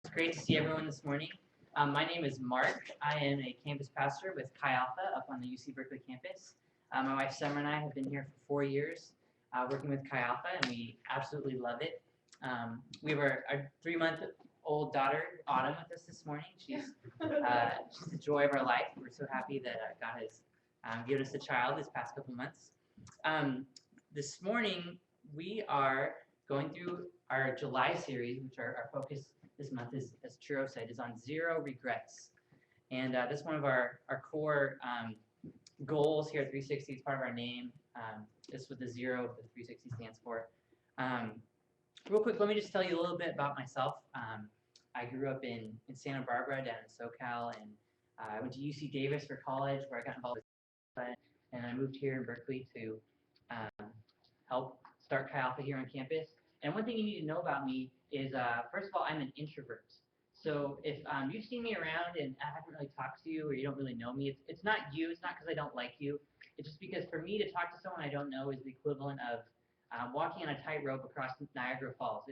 It's great to see everyone this morning. My name is Mark. I am a campus pastor with Chi Alpha up on the UC Berkeley campus. My wife Summer and I have been here for 4 years working with Chi Alpha, and we absolutely love it. We have our 3-month-old daughter, Autumn, with us this morning. She's the joy of our life. We're so happy that God has given us a child this past couple months. This morning, we are going through our July series, which our focus this month is, as Churro said, is on zero regrets. And that's one of our core goals here at 360. It's part of our name. It's what the zero of the 360 stands for. Real quick, let me just tell you a little bit about myself. I grew up in Santa Barbara, down in SoCal, and I went to UC Davis for college, where I got involved with, and I moved here in Berkeley to help start Chi Alpha here on campus. And one thing you need to know about me is, first of all, I'm an introvert. So if you've seen me around and I haven't really talked to you or you don't really know me, it's not you. It's not because I don't like you. It's just because for me to talk to someone I don't know is the equivalent of walking on a tightrope across Niagara Falls.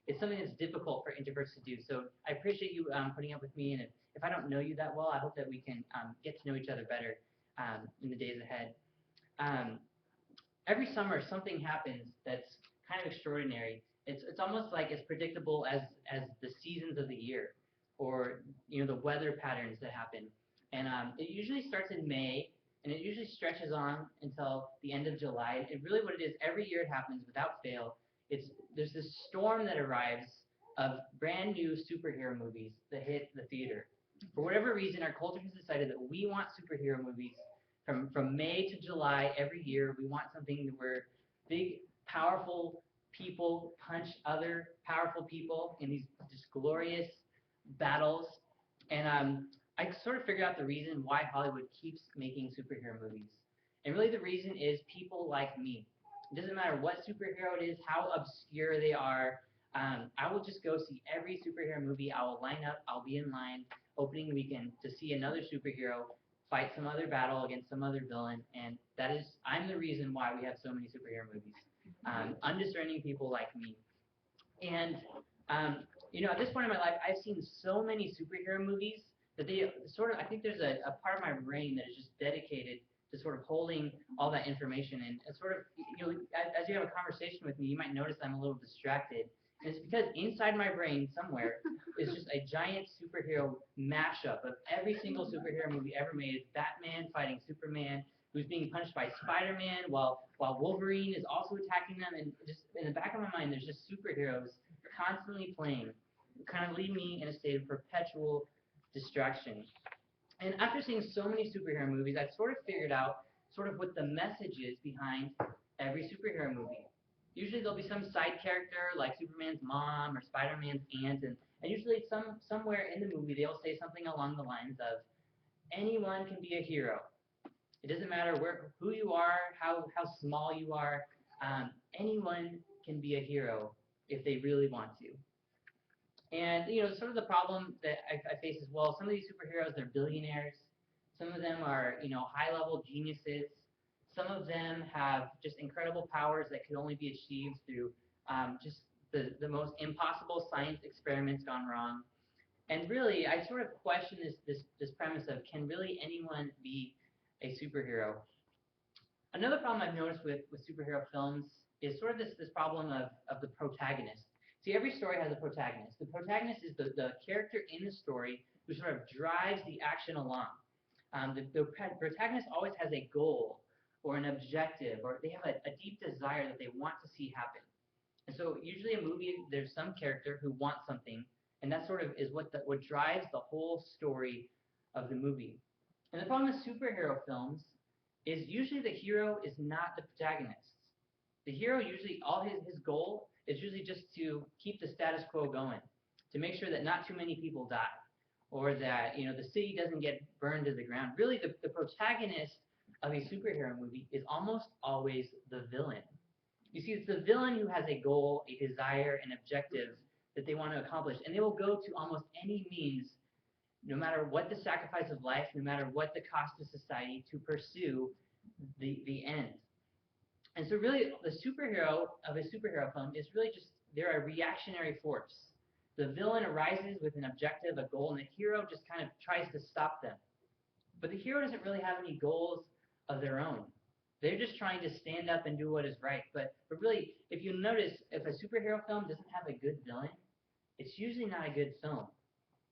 It's something that's difficult for introverts to do. So I appreciate you putting up with me. And if I don't know you that well, I hope that we can get to know each other better in the days ahead. Every summer something happens that's kind of extraordinary. It's almost like as predictable as the seasons of the year, or the weather patterns that happen. And it usually starts in May, and it usually stretches on until the end of July. And really, what it is, every year it happens without fail. There's this storm that arrives of brand new superhero movies that hit the theater. For whatever reason, our culture has decided that we want superhero movies from May to July every year. We want something where big, powerful people punch other powerful people in these just glorious battles. And I sort of figured out the reason why Hollywood keeps making superhero movies. And really the reason is people like me. It doesn't matter what superhero it is, how obscure they are. I will just go see every superhero movie. I will line up. I'll be in line opening weekend to see another superhero fight some other battle against some other villain. And I'm the reason why we have so many superhero movies. Undiscerning people like me. And at this point in my life, I've seen so many superhero movies that they sort of, I think there's a part of my brain that is just dedicated to sort of holding all that information. And it's sort of, as you have a conversation with me, you might notice I'm a little distracted. And it's because inside my brain somewhere is just a giant superhero mashup of every single superhero movie ever made. It's Batman fighting Superman, who's being punched by Spider-Man while Wolverine is also attacking them. And just in the back of my mind, there's just superheroes constantly playing, kind of leave me in a state of perpetual distraction. And after seeing so many superhero movies, I've sort of figured out sort of what the message is behind every superhero movie. Usually there'll be some side character like Superman's mom or Spider-Man's aunt, and usually somewhere in the movie they'll say something along the lines of, anyone can be a hero. It doesn't matter who you are, how small you are. Anyone can be a hero if they really want to. And sort of the problem that I face as well. Some of these superheroes, they're billionaires. Some of them are high-level geniuses. Some of them have just incredible powers that can only be achieved through just the most impossible science experiments gone wrong. And really, I sort of question this premise of, can really anyone be a superhero? Another problem I've noticed with superhero films is sort of this problem of the protagonist. See, every story has a protagonist. The protagonist is the character in the story who sort of drives the action along. The protagonist always has a goal or an objective, or they have a deep desire that they want to see happen. And so usually a movie, there's some character who wants something, and that sort of is what drives the whole story of the movie. And the problem with superhero films is usually the hero is not the protagonist. The hero usually, all his goal is usually just to keep the status quo going, to make sure that not too many people die, or that the city doesn't get burned to the ground. Really, the protagonist of a superhero movie is almost always the villain. You see, it's the villain who has a goal, a desire, an objective that they want to accomplish, and they will go to almost any means, no matter what the sacrifice of life, no matter what the cost to society, to pursue the end. And so really, the superhero of a superhero film is really just, they're a reactionary force. The villain arises with an objective, a goal, and the hero just kind of tries to stop them. But the hero doesn't really have any goals of their own. They're just trying to stand up and do what is right. But really, if you notice, if a superhero film doesn't have a good villain, it's usually not a good film.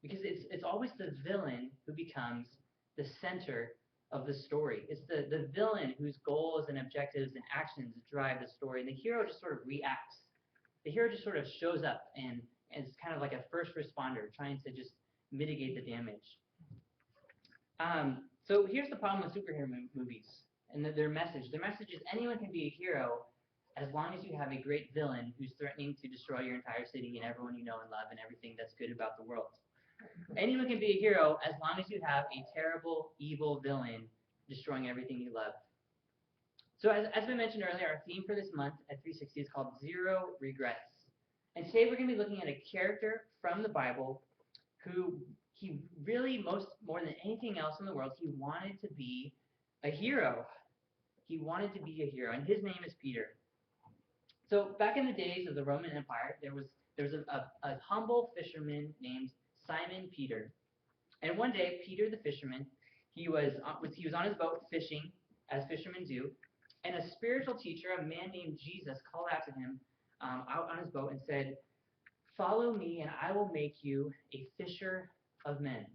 Because it's always the villain who becomes the center of the story. It's the villain whose goals and objectives and actions drive the story. And the hero just sort of reacts. The hero just sort of shows up and is kind of like a first responder trying to just mitigate the damage. So here's the problem with superhero movies and their message. Their message is anyone can be a hero as long as you have a great villain who's threatening to destroy your entire city and everyone you know and love and everything that's good about the world. Anyone can be a hero as long as you have a terrible, evil villain destroying everything you love. So as we mentioned earlier, our theme for this month at 360 is called Zero Regrets. And today we're going to be looking at a character from the Bible who he really, more than anything else in the world, he wanted to be a hero. He wanted to be a hero, and his name is Peter. So back in the days of the Roman Empire, there was a humble fisherman named Simon Peter. And one day, Peter the fisherman, he was on his boat fishing, as fishermen do, and a spiritual teacher, a man named Jesus, called out to him out on his boat and said, "Follow me, and I will make you a fisher of men."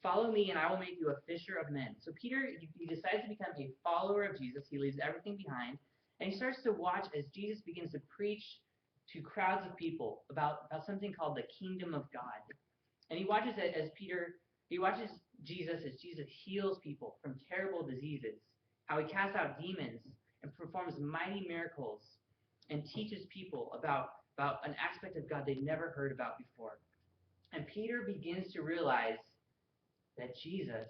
Follow me, and I will make you a fisher of men. So Peter, he decides to become a follower of Jesus. He leaves everything behind, and he starts to watch as Jesus begins to preach to crowds of people about something called the kingdom of God. And he watches it as he watches Jesus as Jesus heals people from terrible diseases, how he casts out demons and performs mighty miracles and teaches people about an aspect of God they'd never heard about before. And Peter begins to realize that Jesus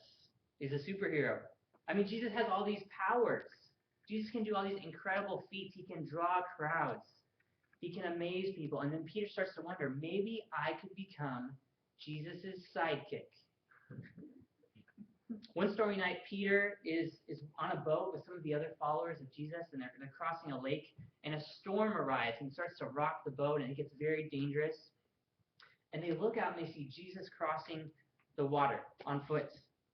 is a superhero. I mean, Jesus has all these powers. Jesus can do all these incredible feats. He can draw crowds. He can amaze people. And then Peter starts to wonder, maybe I could become Jesus' sidekick. One story night, Peter is on a boat with some of the other followers of Jesus, and they're crossing a lake, and a storm arrives and starts to rock the boat, and it gets very dangerous. And they look out and they see Jesus crossing the water on foot.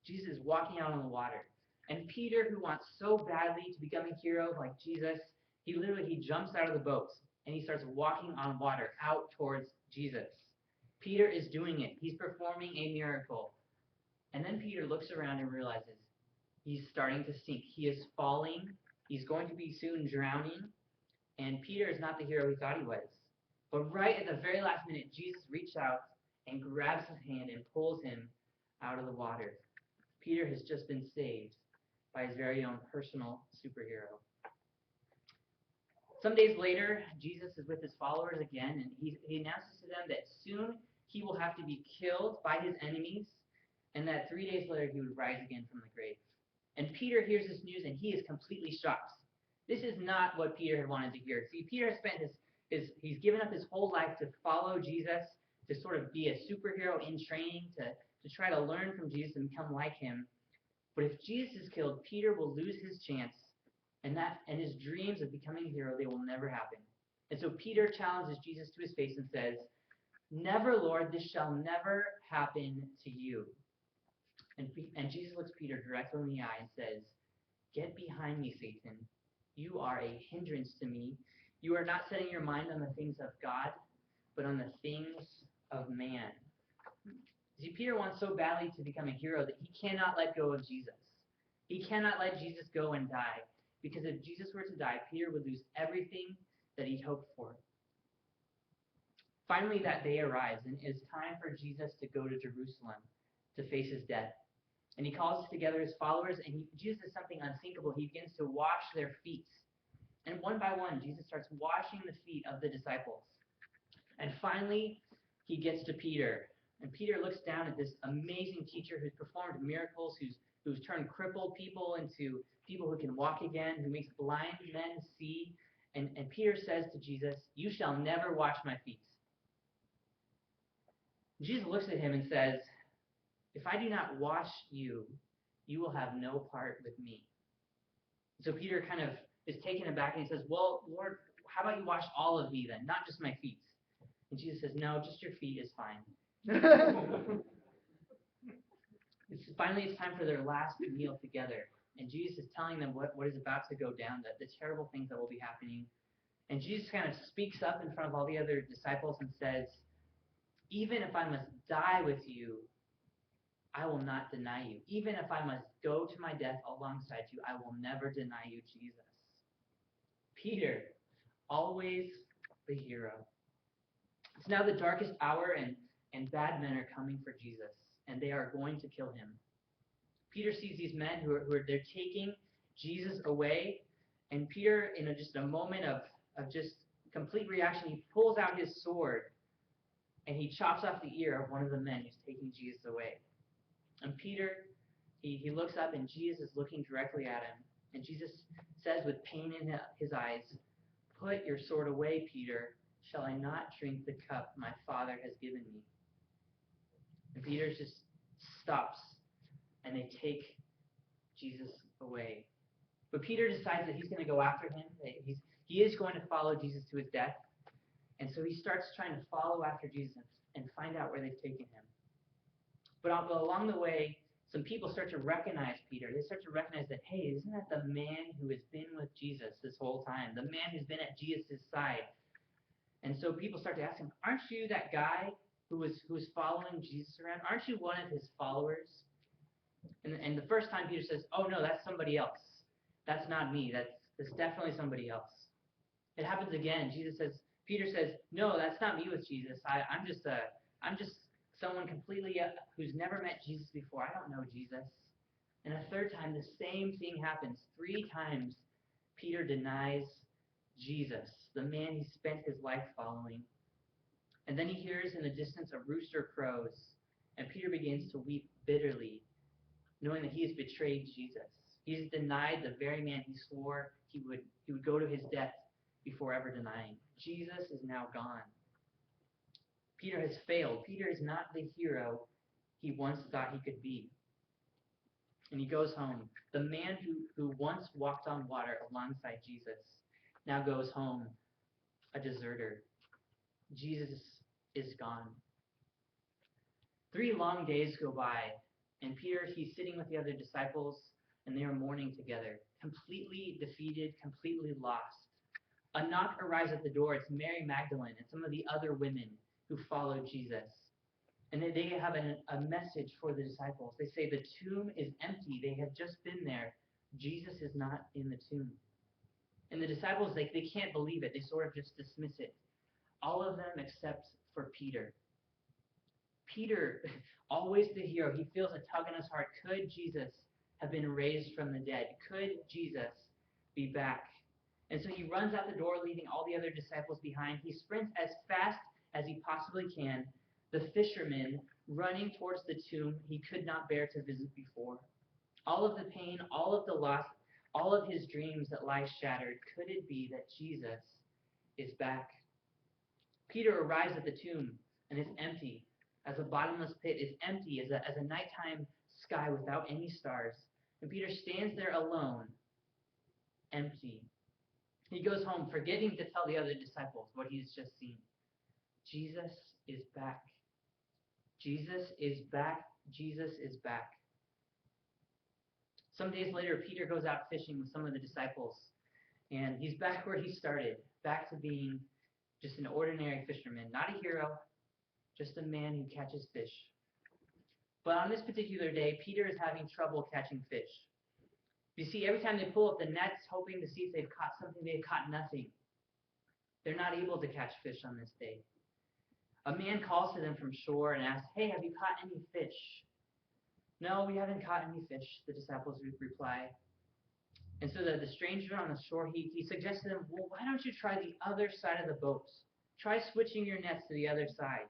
Jesus is walking out on the water. And Peter, who wants so badly to become a hero like Jesus, he jumps out of the boat and he starts walking on water out towards Jesus. Peter is doing it. He's performing a miracle. And then Peter looks around and realizes he's starting to sink. He is falling. He's going to be soon drowning. And Peter is not the hero he thought he was. But right at the very last minute, Jesus reaches out and grabs his hand and pulls him out of the water. Peter has just been saved by his very own personal superhero. Some days later, Jesus is with his followers again, and he announces to them that soon he will have to be killed by his enemies, and that 3 days later he would rise again from the grave. And Peter hears this news, and he is completely shocked. This is not what Peter had wanted to hear. See, Peter has spent he's given up his whole life to follow Jesus, to sort of be a superhero in training, to try to learn from Jesus and become like him. But if Jesus is killed, Peter will lose his chance, and his dreams of becoming a hero, they will never happen. And so Peter challenges Jesus to his face and says, "Never, Lord, this shall never happen to you." And Jesus looks Peter directly in the eye and says, "Get behind me, Satan. You are a hindrance to me. You are not setting your mind on the things of God, but on the things of man." See, Peter wants so badly to become a hero that he cannot let go of Jesus. He cannot let Jesus go and die, because if Jesus were to die, Peter would lose everything that he hoped for. Finally, that day arrives, and it's time for Jesus to go to Jerusalem to face his death. And he calls together his followers, and Jesus does something unthinkable. He begins to wash their feet. And one by one, Jesus starts washing the feet of the disciples. And finally, he gets to Peter. And Peter looks down at this amazing teacher who's performed miracles, who's turned crippled people into people who can walk again, who makes blind men see. And Peter says to Jesus, "You shall never wash my feet." Jesus looks at him and says, "If I do not wash you, you will have no part with me." So Peter kind of is taken aback and he says, "Well, Lord, how about you wash all of me then, not just my feet?" And Jesus says, no, just your feet is fine. Finally, it's time for their last meal together. And Jesus is telling them what is about to go down, the terrible things that will be happening. And Jesus kind of speaks up in front of all the other disciples and says, even if I must die with you, I will not deny you. Even if I must go to my death alongside you, I will never deny you, Jesus. Peter, always the hero. It's now the darkest hour, and bad men are coming for Jesus, and they are going to kill him. Peter sees these men who are they're taking Jesus away, and Peter, in just a moment of just complete reaction, he pulls out his sword, and he chops off the ear of one of the men who's taking Jesus away. And Peter, he looks up, and Jesus is looking directly at him. And Jesus says with pain in his eyes, "Put your sword away, Peter. Shall I not drink the cup my Father has given me?" And Peter just stops, and they take Jesus away. But Peter decides that he's going to go after him. He is going to follow Jesus to his death. And so he starts trying to follow after Jesus and find out where they've taken him. But along the way, some people start to recognize Peter. They start to recognize that, hey, isn't that the man who has been with Jesus this whole time? The man who's been at Jesus' side. And so people start to ask him, aren't you that guy who was following Jesus around? Aren't you one of his followers? And the first time Peter says, oh no, that's somebody else. That's not me. That's definitely somebody else. It happens again. Peter says, no, that's not me with Jesus. I'm just someone completely who's never met Jesus before. I don't know Jesus. And a third time, the same thing happens. 3 times, Peter denies Jesus, the man he spent his life following. And then he hears in the distance a rooster crows, and Peter begins to weep bitterly, knowing that he has betrayed Jesus. He has denied the very man he swore he would go to his death before ever denying. Jesus is now gone. Peter has failed. Peter is not the hero he once thought he could be. And he goes home. The man who once walked on water alongside Jesus now goes home a deserter. Jesus is gone. 3 long days go by, and Peter, he's sitting with the other disciples, and they are mourning together, completely defeated, completely lost. A knock arrives at the door. It's Mary Magdalene and some of the other women who followed Jesus. And they have a message for the disciples. They say, the tomb is empty. They have just been there. Jesus is not in the tomb. And the disciples, they can't believe it. They sort of just dismiss it. All of them except for Peter. Peter, always the hero, he feels a tug in his heart. Could Jesus have been raised from the dead? Could Jesus be back? And so he runs out the door, leaving all the other disciples behind. He sprints as fast as he possibly can. The fisherman running towards the tomb he could not bear to visit before. All of the pain, all of the loss, all of his dreams that lie shattered. Could it be that Jesus is back? Peter arrives at the tomb, and it's empty. As a bottomless pit, it's empty as a nighttime sky without any stars. And Peter stands there alone, empty. He goes home, forgetting to tell the other disciples what he's just seen. Jesus is back. Jesus is back. Jesus is back. Some days later, Peter goes out fishing with some of the disciples, and he's back where he started, back to being just an ordinary fisherman, not a hero, just a man who catches fish. But on this particular day, Peter is having trouble catching fish. You see, every time they pull up the nets, hoping to see if they've caught something, they've caught nothing. They're not able to catch fish on this day. A man calls to them from shore and asks, hey, have you caught any fish? No, we haven't caught any fish, the disciples reply. And so the stranger on the shore, he suggests to them, well, why don't you try the other side of the boat? Try switching your nets to the other side.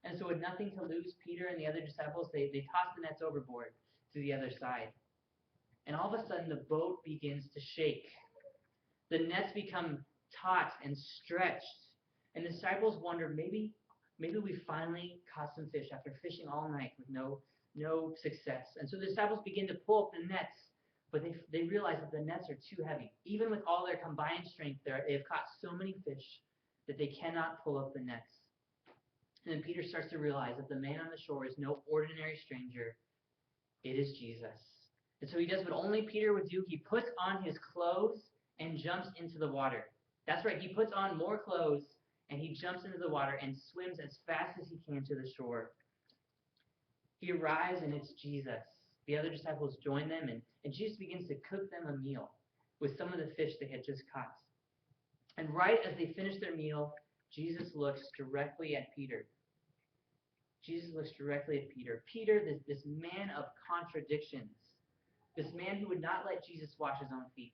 And so with nothing to lose, Peter and the other disciples, they toss the nets overboard to the other side. And all of a sudden, the boat begins to shake. The nets become taut and stretched. And the disciples wonder, maybe we finally caught some fish after fishing all night with no success. And so the disciples begin to pull up the nets, but they realize that the nets are too heavy. Even with all their combined strength, they have caught so many fish that they cannot pull up the nets. And then Peter starts to realize that the man on the shore is no ordinary stranger. It is Jesus. And so he does what only Peter would do. He puts on his clothes and jumps into the water. That's right, he puts on more clothes and he jumps into the water and swims as fast as he can to the shore. He arrives and it's Jesus. The other disciples join them, and Jesus begins to cook them a meal with some of the fish they had just caught. And right as they finish their meal, Jesus looks directly at Peter. Jesus looks directly at Peter. Peter, this man of contradictions, this man who would not let Jesus wash his own feet,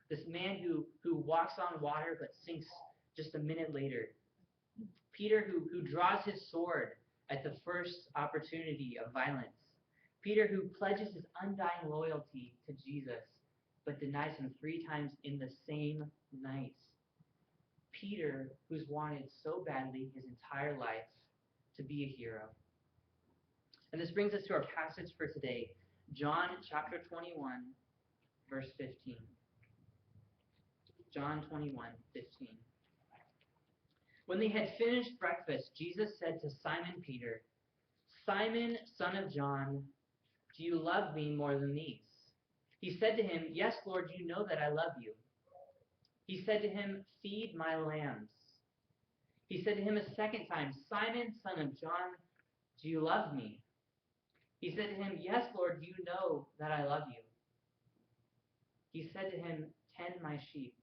this man who walks on water but sinks just a minute later. Peter who draws his sword at the first opportunity of violence. Peter who pledges his undying loyalty to Jesus but denies him 3 times in the same night. Peter who's wanted so badly his entire life to be a hero. And this brings us to our passage for today, John chapter 21, verse 15. John 21:15. When they had finished breakfast, Jesus said to Simon Peter, "Simon, son of John, do you love me more than these?" He said to him, "Yes, Lord, you know that I love you." He said to him, "Feed my lambs." He said to him a second time, "Simon, son of John, do you love me?" He said to him, "Yes, Lord, you know that I love you." He said to him, "Tend my sheep."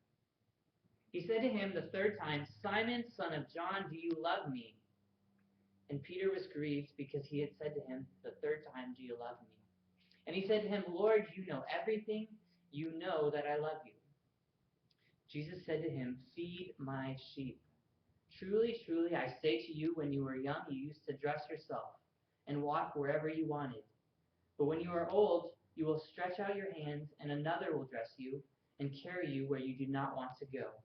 He said to him the third time, "Simon, son of John, do you love me?" And Peter was grieved because he had said to him the third time, "Do you love me?" And he said to him, "Lord, you know everything. You know that I love you." Jesus said to him, "Feed my sheep. Truly, truly, I say to you, when you were young, you used to dress yourself and walk wherever you wanted. But when you are old, you will stretch out your hands, and another will dress you and carry you where you do not want to go."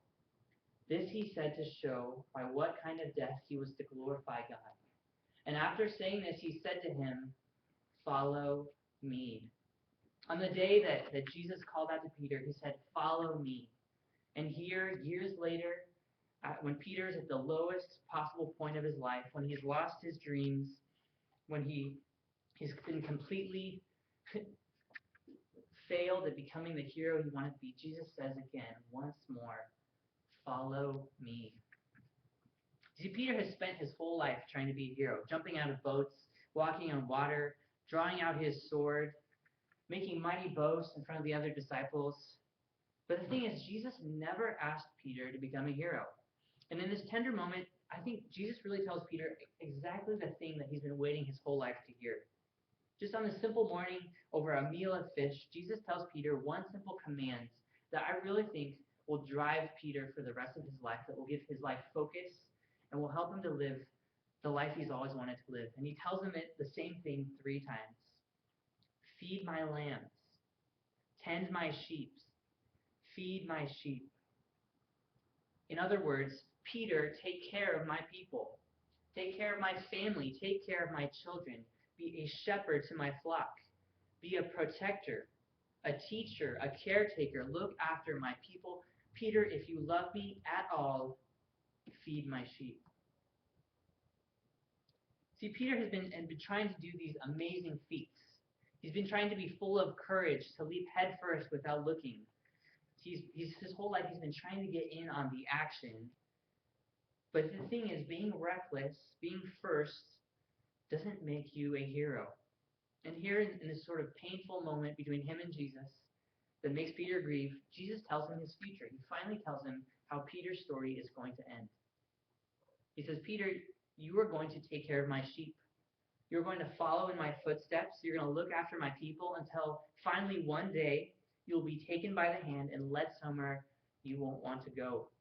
This he said to show by what kind of death he was to glorify God. And after saying this, he said to him, "Follow me." On the day that Jesus called out to Peter, he said, "Follow me." And here, years later, when Peter is at the lowest possible point of his life, when he's lost his dreams, when he's been completely failed at becoming the hero he wanted to be, Jesus says again, once more, "Follow me." See, Peter has spent his whole life trying to be a hero, jumping out of boats, walking on water, drawing out his sword, making mighty boasts in front of the other disciples. But the thing is, Jesus never asked Peter to become a hero. And in this tender moment, I think Jesus really tells Peter exactly the thing that he's been waiting his whole life to hear. Just on this simple morning over a meal of fish, Jesus tells Peter one simple command that I really think will drive Peter for the rest of his life, that will give his life focus and will help him to live the life he's always wanted to live. And he tells him the same thing 3 times. Feed my lambs. Tend my sheep. Feed my sheep. In other words, Peter, take care of my people. Take care of my family. Take care of my children. Be a shepherd to my flock. Be a protector, a teacher, a caretaker. Look after my people. Peter, if you love me at all, feed my sheep. See, Peter has been trying to do these amazing feats. He's been trying to be full of courage, to leap headfirst without looking. His whole life he's been trying to get in on the action. But the thing is, being reckless, being first, doesn't make you a hero. And here in this sort of painful moment between him and Jesus that makes Peter grieve, Jesus tells him his future. He finally tells him how Peter's story is going to end. He says, "Peter, you are going to take care of my sheep. You're going to follow in my footsteps. You're going to look after my people until finally one day you'll be taken by the hand and led somewhere you won't want to go.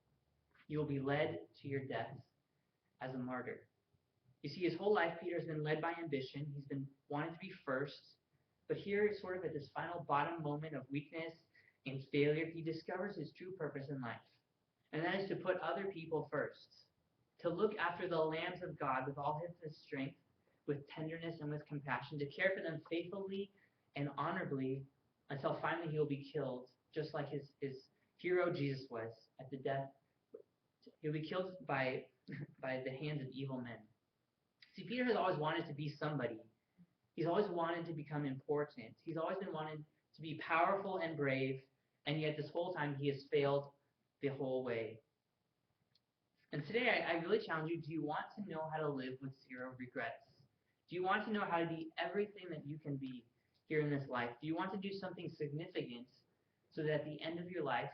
You will be led to your death as a martyr." You see, his whole life, Peter's been led by ambition. He's been wanting to be first. But here, sort of at this final bottom moment of weakness and failure, he discovers his true purpose in life. And that is to put other people first. To look after the lambs of God with all his strength, with tenderness and with compassion, to care for them faithfully and honorably until finally he will be killed, just like his hero Jesus was at the death. He'll be killed by the hands of evil men. See, Peter has always wanted to be somebody. He's always wanted to become important. He's always been wanted to be powerful and brave, and yet this whole time he has failed the whole way. And today I really challenge you, do you want to know how to live with zero regrets? Do you want to know how to be everything that you can be here in this life? Do you want to do something significant so that at the end of your life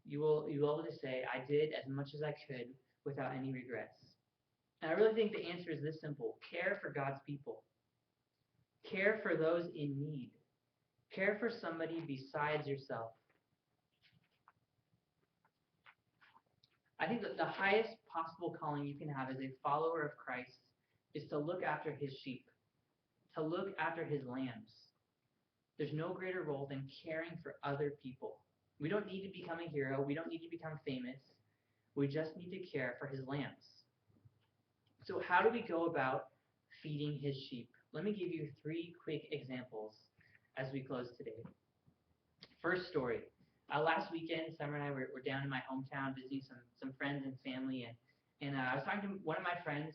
you will be able to say, I did as much as I could without any regrets? And I really think the answer is this simple. Care for God's people. Care for those in need. Care for somebody besides yourself. I think that the highest possible calling you can have as a follower of Christ is to look after his sheep, to look after his lambs. There's no greater role than caring for other people. We don't need to become a hero. We don't need to become famous. We just need to care for his lambs. So how do we go about feeding his sheep? Let me give you 3 quick examples as we close today. First story. Last weekend, Summer and I were down in my hometown visiting some friends and family, and I was talking to one of my friends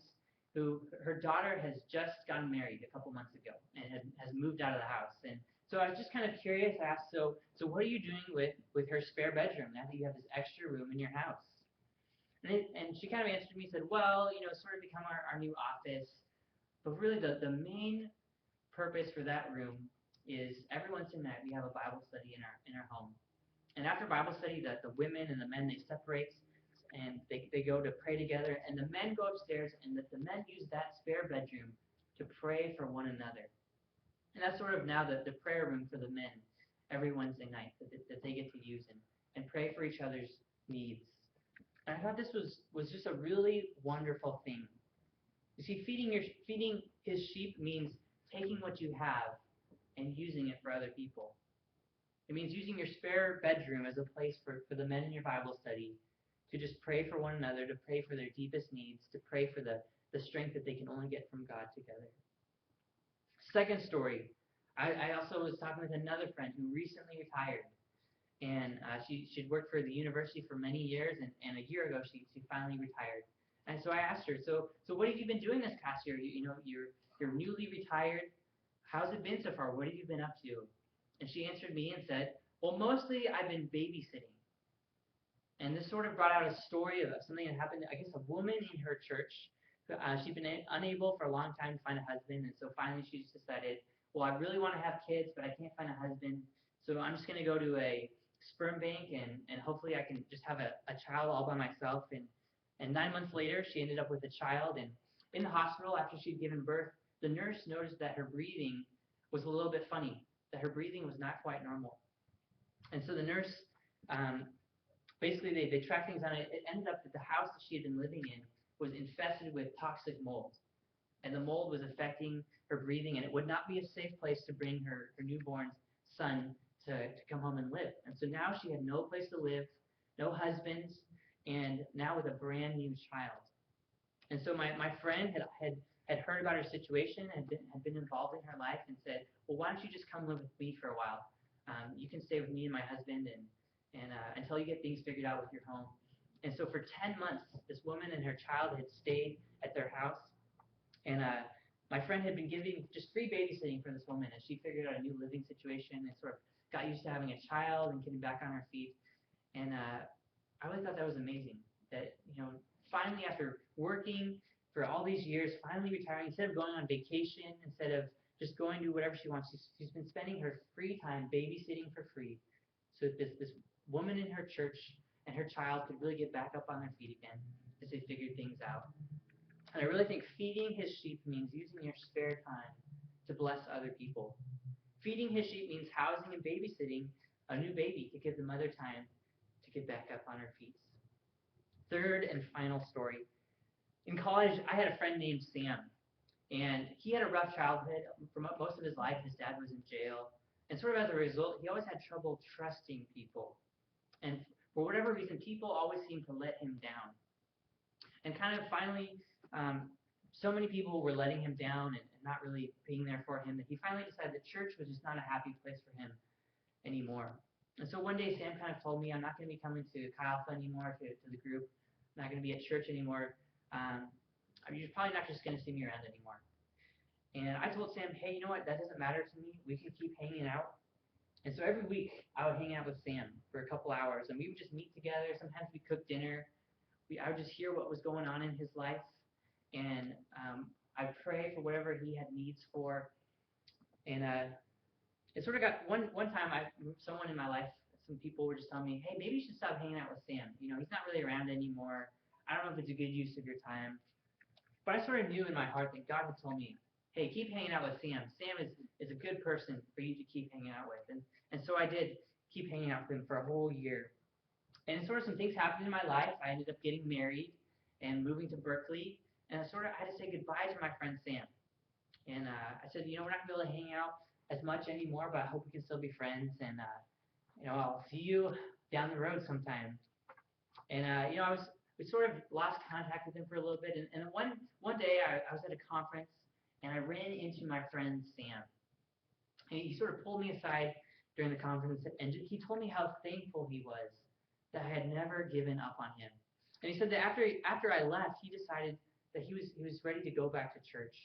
who, her daughter has just gotten married a couple months ago and has moved out of the house. And so I was just kind of curious. I asked, so what are you doing with her spare bedroom now that you have this extra room in your house? And she kind of answered me, said, well, it's sort of become our new office. But really the main purpose for that room is every Wednesday night we have a Bible study in our home. And after Bible study, the women and the men, they separate and they go to pray together. And the men go upstairs and the men use that spare bedroom to pray for one another. And that's sort of now the prayer room for the men every Wednesday night that they get to use and pray for each other's needs. And I thought this was just a really wonderful thing. You see, feeding his sheep means taking what you have and using it for other people. It means using your spare bedroom as a place for the men in your Bible study to just pray for one another, to pray for their deepest needs, to pray for the strength that they can only get from God together. Second story. I also was talking with another friend who recently retired. And she'd worked for the university for many years, and a year ago she finally retired. And so I asked her, so what have you been doing this past year? You're newly retired. How's it been so far? What have you been up to? And she answered me and said, well, mostly I've been babysitting. And this sort of brought out a story of something that happened. I guess a woman in her church, she'd been unable for a long time to find a husband, and so finally she just decided, well, I really want to have kids, but I can't find a husband, so I'm just going to go to a sperm bank and hopefully I can just have a child all by myself. And 9 months later, she ended up with a child, and in the hospital after she'd given birth, the nurse noticed that her breathing was a little bit funny, that her breathing was not quite normal. And so the nurse, basically they tracked things on it. It ended up that the house that she had been living in was infested with toxic mold. And the mold was affecting her breathing, and it would not be a safe place to bring her newborn son to come home and live. And so now she had no place to live, no husband, and now with a brand new child. And so my friend had heard about her situation and had been involved in her life and said, well, why don't you just come live with me for a while? You can stay with me and my husband and until you get things figured out with your home. And so for 10 months, this woman and her child had stayed at their house. And my friend had been giving just free babysitting for this woman as she figured out a new living situation and sort of got used to having a child and getting back on her feet. And I really thought that was amazing. That, finally after working for all these years, finally retiring, instead of going on vacation, instead of just going to do whatever she wants, she's been spending her free time babysitting for free. So this woman in her church and her child could really get back up on their feet again as they figured things out. And I really think feeding his sheep means using your spare time to bless other people. Feeding his sheep means housing and babysitting a new baby to give the mother time to get back up on her feet. Third and final story. In college, I had a friend named Sam, and he had a rough childhood. For most of his life, his dad was in jail. And sort of as a result, he always had trouble trusting people. And for whatever reason, people always seemed to let him down. And kind of finally, so many people were letting him down and not really being there for him that he finally decided that church was just not a happy place for him anymore. And so one day Sam kind of told me, I'm not going to be coming to Chi Alpha anymore, to the group. I'm not going to be at church anymore. you're probably not just going to see me around anymore. And I told Sam, hey, you know what? That doesn't matter to me. We can keep hanging out. And so every week I would hang out with Sam for a couple hours, and we would just meet together. Sometimes we cook dinner. I would just hear what was going on in his life, and I'd pray for whatever he had needs for. And it sort of got one time. Someone in my life, some people were just telling me, hey, maybe you should stop hanging out with Sam. He's not really around anymore. I don't know if it's a good use of your time. But I sort of knew in my heart that God had told me, hey, keep hanging out with Sam. Sam is a good person for you to keep hanging out with. And so I did keep hanging out with him for a whole year. And sort of some things happened in my life. I ended up getting married and moving to Berkeley. And I had to say goodbye to my friend Sam. And I said, we're not going to be able to hang out as much anymore, but I hope we can still be friends. And, I'll see you down the road sometime. And we sort of lost contact with him for a little bit. And one day I was at a conference and I ran into my friend Sam. And he sort of pulled me aside during the conference and he told me how thankful he was that I had never given up on him. And he said that after I left, he decided that he was ready to go back to church.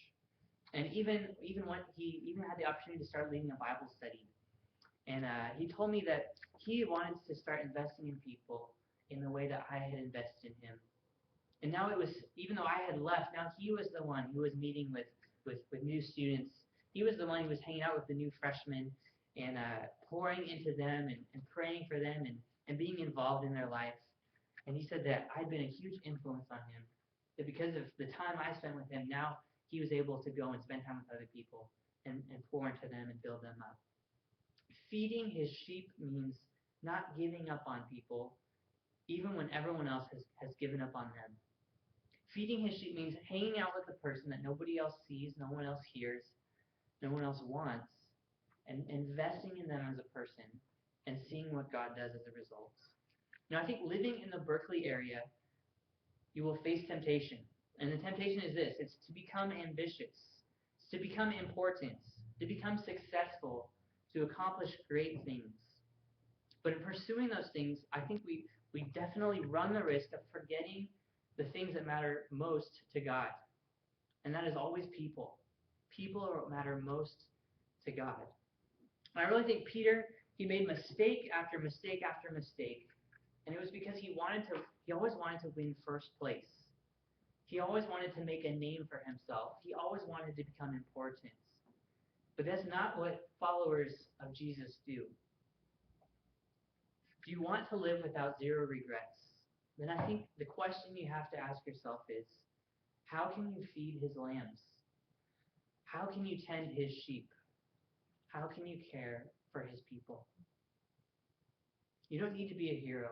And even when he even had the opportunity to start leading a Bible study. And he told me that he wanted to start investing in people in the way that I had invested in him. And now even though I had left, now he was the one who was meeting with new students. He was the one who was hanging out with the new freshmen and pouring into them and praying for them and being involved in their life. And he said that I'd been a huge influence on him. That because of the time I spent with him, now he was able to go and spend time with other people and pour into them and build them up. Feeding his sheep means not giving up on people, even when everyone else has given up on them. Feeding his sheep means hanging out with a person that nobody else sees, no one else hears, no one else wants, and investing in them as a person and seeing what God does as a result. Now, I think living in the Berkeley area, you will face temptation. And the temptation is this: it's to become ambitious, to become important, to become successful, to accomplish great things. But in pursuing those things, I think we definitely run the risk of forgetting the things that matter most to God. And that is always people. People are what matter most to God. And I really think Peter, he made mistake after mistake after mistake. And it was because he always wanted to win first place. He always wanted to make a name for himself. He always wanted to become important. But that's not what followers of Jesus do. If you want to live without zero regrets, then I think the question you have to ask yourself is, how can you feed his lambs? How can you tend his sheep? How can you care for his people? You don't need to be a hero.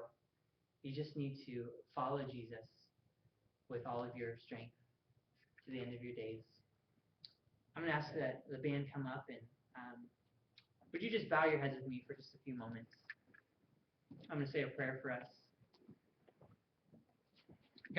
You just need to follow Jesus with all of your strength to the end of your days. I'm going to ask that the band come up and would you just bow your heads with me for just a few moments? I'm going to say a prayer for us.